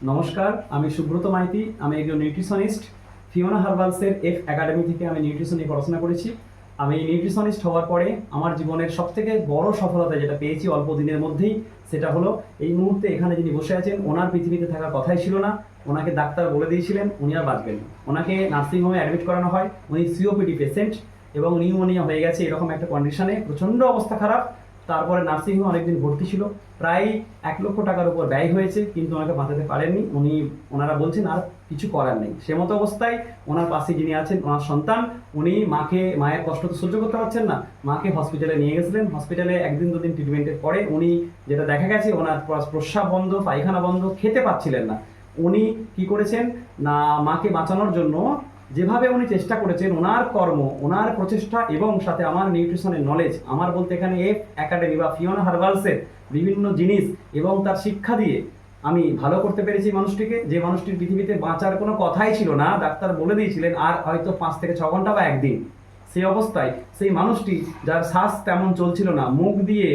নমস্কার, আমি সুব্রত মাইতি। আমি একজন নিউট্রিশনিস্ট। ফিওনা হার্বালসের এফ একাডেমি থেকে আমি নিউট্রিশন নিয়ে পড়াশোনা করেছি। আমি নিউট্রিশনিস্ট হওয়ার পরে আমার জীবনের সবথেকে বড় সফলতা যেটা পেয়েছি অল্প দিনের মধ্যেই, সেটা হলো এই মুহূর্তে এখানে যিনি বসে আছেন, ওনার পৃথিবীতে থাকার কথাই ছিল না। ওনাকে ডাক্তার বলে দিয়েছিলেন উনি আর বাঁচবেন না। ওনাকে নার্সিংহোমে অ্যাডমিট করানো হয়। উনি সিওপিডি পেশেন্ট এবং নিউমোনিয়া হয়ে গেছে এরকম একটা কন্ডিশনে, প্রচণ্ড অবস্থা খারাপ। তারপরে নার্সিংহোমে অনেকদিন ভর্তি ছিল, প্রায় 1 লক্ষ টাকার উপর ব্যয় হয়েছে, কিন্তু ওনাকে বাঁচাতে পারেননি। ওনারা বলছেন আর কিছু করার নেই। সে মতো অবস্থায় ওনার পাশে যিনি আছেন, ওনার সন্তান, উনি মায়ের কষ্ট তো সহ্য করতে পারছেন না, মাকে হসপিটালে নিয়ে গেছিলেন। হসপিটালে 1 দিন 2 দিন ট্রিটমেন্টের পরে উনি, যেটা দেখা গেছে, ওনার প্রস্রাব বন্ধ, পায়খানা বন্ধ, খেতে পাচ্ছিলেন না। উনি কি করেছেন না, মাকে বাঁচানোর জন্য যেভাবে উনি চেষ্টা করেছেন, ওনার কর্ম, ওনার প্রচেষ্টা এবং সাথে আমার নিউট্রিশনের নলেজ, আমার বলতে এখানে এফ একাডেমি বা ফিওনা হার্বালসের বিভিন্ন জিনিস এবং তার শিক্ষা দিয়ে আমি ভালো করতে পেরেছি মানুষটিকে। যে মানুষটির পৃথিবীতে বাঁচার কোনো কথাই ছিল না, ডাক্তার বলে দিয়েছিলেন আর হয়তো 5 থেকে 6 ঘন্টা বা একদিন। সেই অবস্থায় সেই মানুষটি, যার শ্বাস তেমন চলছিল না, মুখ দিয়ে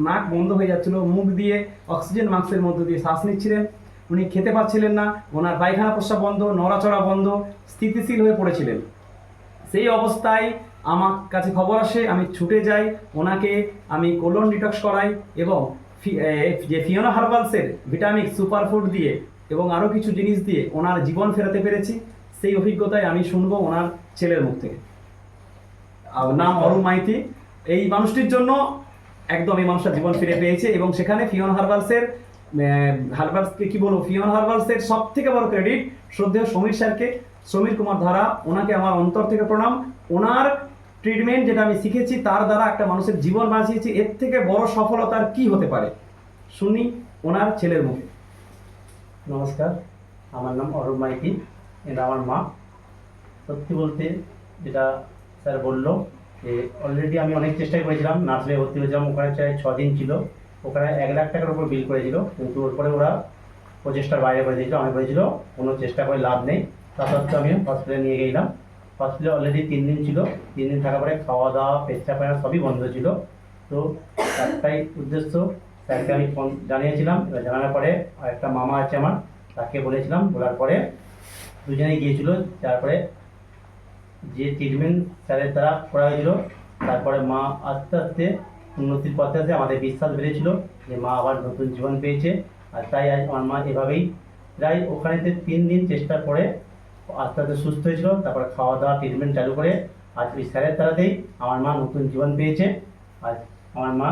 নাক বন্ধ হয়ে যাচ্ছিল, মুখ দিয়ে অক্সিজেন মাস্কের মধ্যে দিয়ে শ্বাস নিচ্ছিলেন, উনি খেতে পাচ্ছিলেন না, ওনার পায়খানা প্রস্রাব বন্ধ, নড়াচড়া বন্ধ, স্থিতিশীল হয়ে পড়েছিলেন। সেই অবস্থায় আমার কাছে খবর আসে, আমি ছুটে যাই, ওনাকে আমি কোলন ডিটক্স করাই এবং যে ফিওনা হার্বালসের ভিটামিন সুপারফুড দিয়ে এবং আরও কিছু জিনিস দিয়ে ওনার জীবন ফেরাতে পেরেছি। সেই অভিজ্ঞতায় আমি শুনবো ওনার ছেলের মুখ থেকে। নাম অরুণ মাইতি। এই মানুষটির জন্য একদম এই মানুষটা জীবন ফিরে পেয়েছে এবং সেখানে ফিওনা হার্বালসকে কি বলবো, ফিওনা হার্বালসের সব থেকে বড় ক্রেডিট শ্রদ্ধেয় সমীর স্যারকে, সমীর কুমার ধারা। ওনাকে আমার অন্তর থেকে প্রণাম। ওনার ট্রিটমেন্ট যেটা আমি শিখেছি, তার দ্বারা একটা মানুষের জীবন বাঁচিয়েছি। এর থেকে বড় সফলতার কি হতে পারে, শুনি ওনার ছেলের মুখে। নমস্কার, আমার নাম অরূপ মাইতি। এটা আমার মা। সত্যি বলতে, যেটা স্যার বললো, যে অলরেডি আমি অনেক চেষ্টাই করেছিলাম, নার্সিংয়ে ভর্তি হয়েছিলাম। ওখানে প্রায় 6 দিন ছিল, ওখানে 1 লাখ টাকার উপর বিল করেছিল, কিন্তু ওরপরে ওরা প্রচেষ্টার বাইরে করে দিয়েছিল। আমি বলেছিল কোনো চেষ্টা করে লাভ নেই। তা সত্ত্বেও আমি হসপিটালে নিয়ে গেলাম। হসপিটালে অলরেডি 3 দিন ছিল। 3 দিন থাকার পরে খাওয়া দাওয়া, পেচ্ছাপ পায়খানা সবই বন্ধ ছিল। তো একটাই উদ্দেশ্য, স্যারকে আমি ফোন জানিয়েছিলাম। এবার জানানোর পরে একটা মামা আছে আমার, তাকে বলেছিলাম। বলার পরে দুজনেই গিয়েছিল। তারপরে যে ট্রিটমেন্ট স্যারের দ্বারা করা হয়েছিল, তারপরে মা আস্তে আস্তে উন্নতির পথে আসে। আমাদের বিশ্বাস বেড়েছিল যে মা আবার নতুন জীবন পেয়েছে। আর তাই আজ আমার মা এভাবেই প্রায় ওখানেতে 3 দিন চেষ্টার পরে আস্তে আস্তে সুস্থ হয়েছিল। তারপরে খাওয়া দাওয়া ট্রিটমেন্ট চালু করে আজ ওই স্যারের দ্বারাতেই আমার মা নতুন জীবন পেয়েছে। আজ আমার মা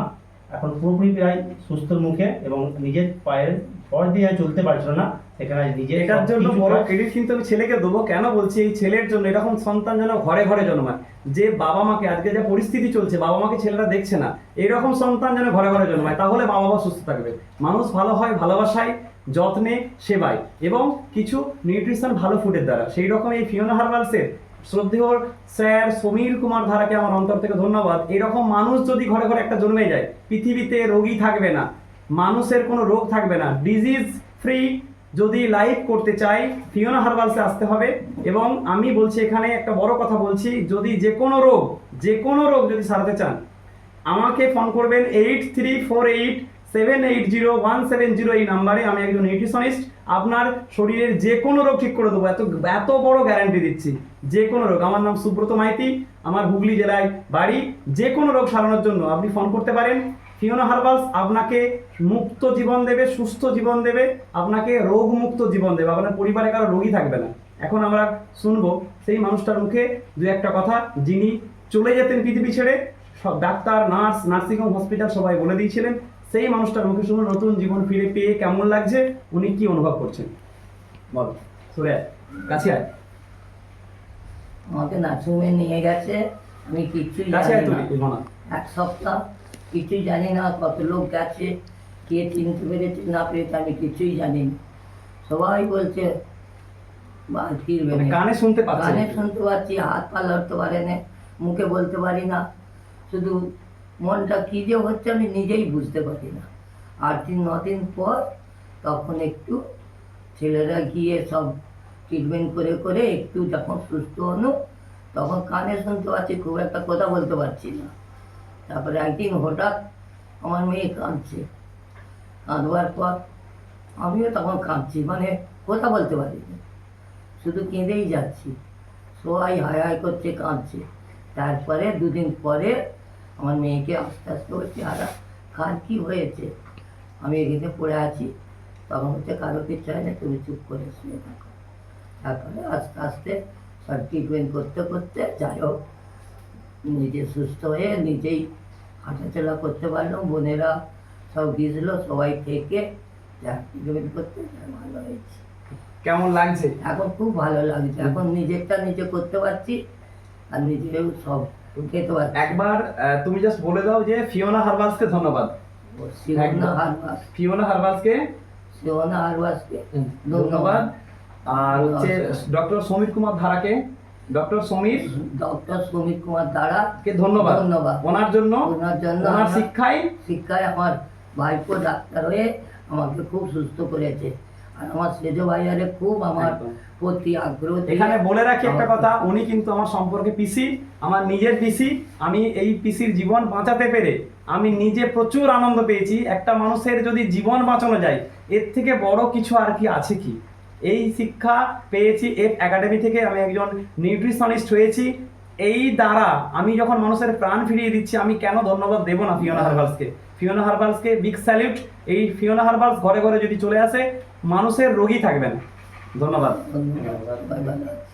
এখন পুরোপুরি প্রায় সুস্থর মুখে এবং নিজের পায়ের ভর দিয়ে চলতে পারছিল না, সেখানে নিজের। এটার জন্য বড় ক্রেডিট কিন্তু আমি ছেলেকে দেবো। কেন বলছি, এই ছেলের জন্য এরকম সন্তান যেন ঘরে ঘরে জন্মায়। যে বাবা মাকে, আজকে যে পরিস্থিতি চলছে, বাবা মাকে ছেলেরা দেখছে না, এরকম সন্তান যেন ঘরে ঘরে জন্মায়, তাহলে মা বাবা সুস্থ থাকবে। মানুষ ভালো হয় ভালোবাসায়, যত্নে, সেবায় এবং কিছু নিউট্রিশন ভালো ফুডের দ্বারা। সেই রকম এই ফিওনা হার্বালসের শ্রদ্ধেয় স্যার সমীর কুমার ধারাকে আমার অন্তর থেকে ধন্যবাদ। এরকম মানুষ যদি ঘরে ঘরে একটা জন্মে যায়, পৃথিবীতে রোগী থাকবে না, মানুষের কোনো রোগ থাকবে না। ডিজিজ ফ্রি যদি লাইফ করতে চাই, ফিওনা হার্বালসে আসতে হবে। এবং আমি বলছি, এখানে একটা বড় কথা বলছি, যদি যে কোনো রোগ যদি সারাতে চান, আমাকে ফোন করবেন 8348780170 এই নাম্বারে। আমি একজন নিউট্রিশনিস্ট, আপনার শরীরের যে কোনো রোগ ঠিক করে দেবো, এত বড় গ্যারান্টি দিচ্ছি। যে কোনো রোগ। আমার নাম সুব্রত মাইতি, আমার হুগলি জেলায় বাড়ি। যে কোনো রোগ সারানোর জন্য আপনি ফোন করতে পারেন। ফিওনা হার্বালস আপনাকে মুক্ত জীবন দেবে, সুস্থ জীবন দেবে, আপনাকে রোগমুক্ত জীবন দেবে, আপনার পরিবারে কারো রোগী থাকবে না। এখন আমরা শুনবো সেই মানুষটার মুখে 2-1 কথা, যিনি চলে যেতেন পৃথিবী ছেড়ে। সব ডাক্তার, নার্স, নার্সিংহোম, হসপিটাল সবাই বলে দিয়েছিলেন। সেই মানুষটার মুখে শুনুন নতুন জীবন ফিরে পেয়ে কেমন লাগছে, উনি কি অনুভব করছেন। বল, সরে আয়, কাছে আয়। আমাকে নার্সিংহোমে নিয়ে গেছে, আমি কিছুই কাছে আয় জানি না। তুই, না 1 সপ্তাহ কিছুই জানি না, কত লোক গেছে, কে চিনতে পেরেছে না পেরেছে আমি কিছুই জানি না। সবাই বলছে ফিরবে না। কানে শুনতে পাচ্ছি, কানে শুনতে পাচ্ছি, হাত পা লড়তে পারে না, মুখে বলতে পারি না। শুধু মনটা কী যে হচ্ছে আমি নিজেই বুঝতে পারি না। 8-9 দিন পর তখন একটু ছেলেরা গিয়ে সব ট্রিটমেন্ট করে করে একটু যখন সুস্থ হলো, তখন কানে শুনতে পাচ্ছি, খুব একটা কথা বলতে পারছি না। তারপরে একদিন হঠাৎ আমার মেয়ে কাঁদছে। কাঁদবার পর আমিও তখন কাঁদছি, মানে কথা বলতে পারিনি, শুধু কেঁদেই যাচ্ছি। সবাই হাই হাই করছে, কাঁদছে। তারপরে দুদিন পরে আমার মেয়েকে আস্তে আস্তে বলছি, কার কি হয়েছে? আমি এখানে পড়ে আছি। তখন হচ্ছে কারো কিছু হয় না, তুমি চুপ করে শুয়ে থাকো। তারপরে আস্তে আস্তে সব ট্রিটমেন্ট করতে করতে যাই হোক নিজে সুস্থ হয়ে নিজেই হাঁটাচলা করতে পারলাম। বোনেরা সব গিয়েছিল, সবাই থেকে যা ট্রিটমেন্ট করতে ভালো হয়েছে। কেমন লাগছে? এখন খুব ভালো লাগছে, এখন নিজেরটা নিজে করতে পারছি আর নিজেও সব খেতে পারছি। একবার তুমি জাস্ট বলে দাও যে ফিওনা হারবালসকে ধন্যবাদ। শিওনা হারবাস, ফিওনা হারবালসকে শিওনা হারবাসকে ধন্যবাদ। আর হচ্ছে ডক্টর সমীর কুমার ধারাকে, ডক্টর সমীর ডক্টর সুমিত কুমার দ্বারা কে ধন্যবাদ। ধন্যবাদ ওনার জন্য, ওনার জন্য ওনার আমরা- শিক্ষায় শিক্ষায় আমার ভাইপো ডাক্তার হয়ে আমাকে খুব সুস্থ করেছে। আর আমার সেজ ভাইয়ারে খুব আমার একদম। প্রতি আগ্রহ থেকে এখানে বলে রাখি একটা আমাকে- কথা, উনি কিন্তু আমার সম্পর্কে পিসি, আমার নিজের পিসি। আমি এই পিসির জীবন বাঁচাতে পেরে আমি নিজে প্রচুর আনন্দ পেয়েছি। একটা মানুষের যদি জীবন বাঁচানো যায়, এর থেকে বড় কিছু আর কি আছে কি? এই শিক্ষা পেয়েছি এফ একাডেমি থেকে। আমি একজন নিউট্রিশনিস্ট হয়েছি। এই দ্বারা আমি যখন মানুষের প্রাণ ফিরিয়ে দিচ্ছি, আমি কেন ধন্যবাদ দেবো না ফিওনা হারবালসকে? ফিওনা হারবালসকে বিগ স্যালিউট। এই ফিওনা হারবালস ঘরে ঘরে যদি চলে আসে, মানুষের রোগী থাকবেন। ধন্যবাদ। ধন্যবাদ, ভালো আছি।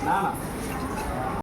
না না